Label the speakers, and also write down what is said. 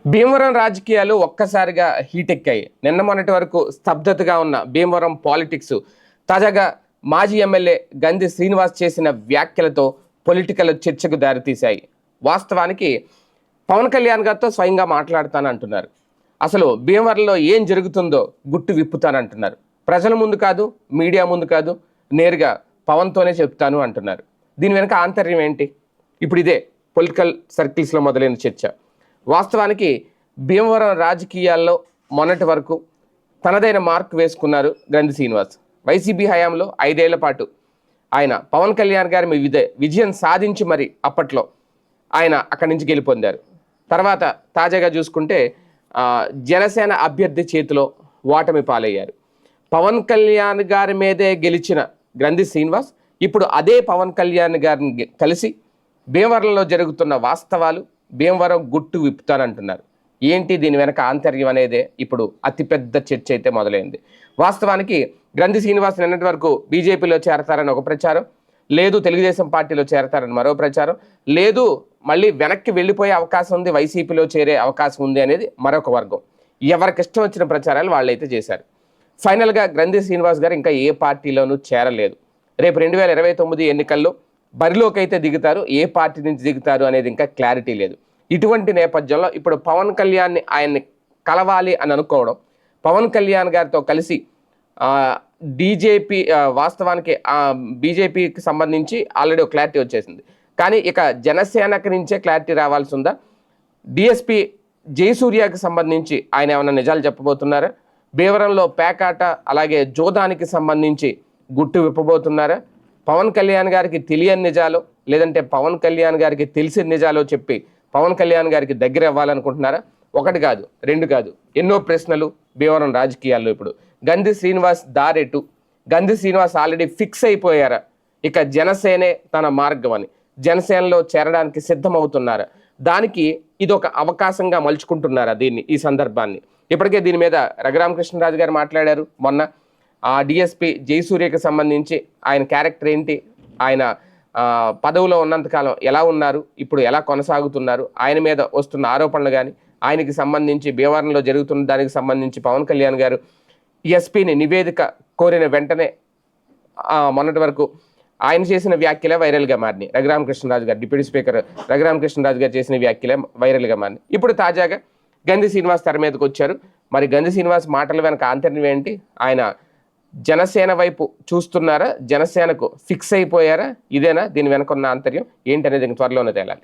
Speaker 1: భీమవరం రాజకీయాలు ఒక్కసారిగా హీట్ ఎక్కాయి. నిన్న మొన్నటి వరకు స్తబ్దతగా ఉన్న భీమవరం పాలిటిక్స్ తాజాగా మాజీ ఎమ్మెల్యే గంధి శ్రీనివాస్ చేసిన వ్యాఖ్యలతో పొలిటికల్ చర్చకు దారితీశాయి. వాస్తవానికి పవన్ కళ్యాణ్ గారితో స్వయంగా మాట్లాడతానంటున్నారు. అసలు భీమవరంలో ఏం జరుగుతుందో గుట్టు విప్పుతానంటున్నారు. ప్రజల ముందు కాదు, మీడియా ముందు కాదు, నేరుగా పవన్తోనే చెప్తాను అంటున్నారు. దీని వెనుక ఆంతర్యం ఏంటి? ఇప్పుడు ఇదే పొలిటికల్ సర్కిల్స్లో మొదలైన చర్చ. వాస్తవానికి భీమవరం రాజకీయాల్లో మొన్నటి వరకు తనదైన మార్క్ వేసుకున్నారు గంధి శ్రీనివాస్. వైసీపీ హయాంలో 5 ఏళ్ల పాటు ఆయన పవన్ కళ్యాణ్ గారి విజయం సాధించి మరి అప్పట్లో ఆయన అక్కడి నుంచి గెలుపొందారు. తర్వాత తాజాగా చూసుకుంటే జనసేన అభ్యర్థి చేతిలో ఓటమి పాలయ్యారు. పవన్ కళ్యాణ్ గారి మీదే గెలిచిన గంధి శ్రీనివాస్ ఇప్పుడు అదే పవన్ కళ్యాణ్ గారిని కలిసి భీమవరంలో జరుగుతున్న వాస్తవాలు, భీమవరం గుట్టు విప్పుతానంటున్నారు. ఏంటి దీని వెనక ఆంతర్యం అనేదే ఇప్పుడు అతిపెద్ద చర్చ అయితే మొదలైంది. వాస్తవానికి గంధి శ్రీనివాస్ నిన్నటి వరకు బీజేపీలో చేరతారని ఒక ప్రచారం, లేదు తెలుగుదేశం పార్టీలో చేరతారని మరో ప్రచారం, లేదు మళ్ళీ వెనక్కి వెళ్ళిపోయే అవకాశం ఉంది, వైసీపీలో చేరే అవకాశం ఉంది అనేది మరొక వర్గం. ఎవరికి ఇష్టం వచ్చిన ప్రచారాలు వాళ్ళైతే చేశారు. ఫైనల్గా గంధి శ్రీనివాస్ గారు ఇంకా ఏ పార్టీలోనూ చేరలేదు. రేపు 2029 ఎన్నికల్లో బరిలోకి అయితే దిగుతారు. ఏ పార్టీ నుంచి దిగుతారు అనేది ఇంకా క్లారిటీ లేదు. ఇటువంటి నేపథ్యంలో ఇప్పుడు పవన్ కళ్యాణ్ని ఆయన్ని కలవాలి అని అనుకోవడం, పవన్ కళ్యాణ్ గారితో కలిసి బీజేపీ వాస్తవానికి బీజేపీకి సంబంధించి ఆల్రెడీ ఒక క్లారిటీ వచ్చేసింది. కానీ ఇక జనసేనకి నుంచే క్లారిటీ రావాల్సి ఉందా? డిఎస్పీ జయసూర్యకి సంబంధించి ఆయన ఏమైనా నిజాలు చెప్పబోతున్నారా? భీమవరంలో పేకాట అలాగే జోదానికి సంబంధించి గుట్టు విప్పబోతున్నారా? పవన్ కళ్యాణ్ గారికి తెలియని నిజాలు, లేదంటే పవన్ కళ్యాణ్ గారికి తెలిసిన నిజాలు చెప్పి పవన్ కళ్యాణ్ గారికి దగ్గర అవ్వాలనుకుంటున్నారా? ఒకటి కాదు, రెండు కాదు, ఎన్నో ప్రశ్నలు భీమవరం రాజకీయాల్లో. ఇప్పుడు గంధి శ్రీనివాస్ దారెటు? గంధి శ్రీనివాస్ ఆల్రెడీ ఫిక్స్ అయిపోయారా ఇక జనసేనే తన మార్గం అని? జనసేనలో చేరడానికి సిద్ధమవుతున్నారా? దానికి ఇదొక అవకాశంగా మలుచుకుంటున్నారా ఈ సందర్భాన్ని? ఇప్పటికే దీని మీద రఘురామకృష్ణరాజు గారు మాట్లాడారు మొన్న. డిఎస్పీ జయసూర్యకి సంబంధించి ఆయన క్యారెక్టర్ ఏంటి, ఆయన పదవిలో ఉన్నంతకాలం ఎలా ఉన్నారు, ఇప్పుడు ఎలా కొనసాగుతున్నారు, ఆయన మీద వస్తున్న ఆరోపణలు కానీ, ఆయనకి సంబంధించి భీమవరంలో జరుగుతున్న దానికి సంబంధించి పవన్ కళ్యాణ్ గారు ఎస్పీని నివేదిక కోరిన వెంటనే మొన్నటి వరకు ఆయన చేసిన వ్యాఖ్యలే వైరల్గా మారినాయి. రఘురామకృష్ణరాజు గారు, డిప్యూటీ స్పీకర్ రఘురామకృష్ణరాజు గారు చేసిన వ్యాఖ్యలే వైరల్గా మారినాయి. ఇప్పుడు తాజాగా గంధి శ్రీనివాస్ తెర మీదకి వచ్చారు. మరి గంధి శ్రీనివాస్ మాటల వెనక ఆంతర్యం ఏంటి? ఆయన జనసేన వైపు చూస్తున్నారా? జనసేనకు ఫిక్స్ అయిపోయారా? ఇదేనా దీని వెనక ఉన్న ఆంతర్యం ఏంటి అనేది త్వరలోనే తేలాలి.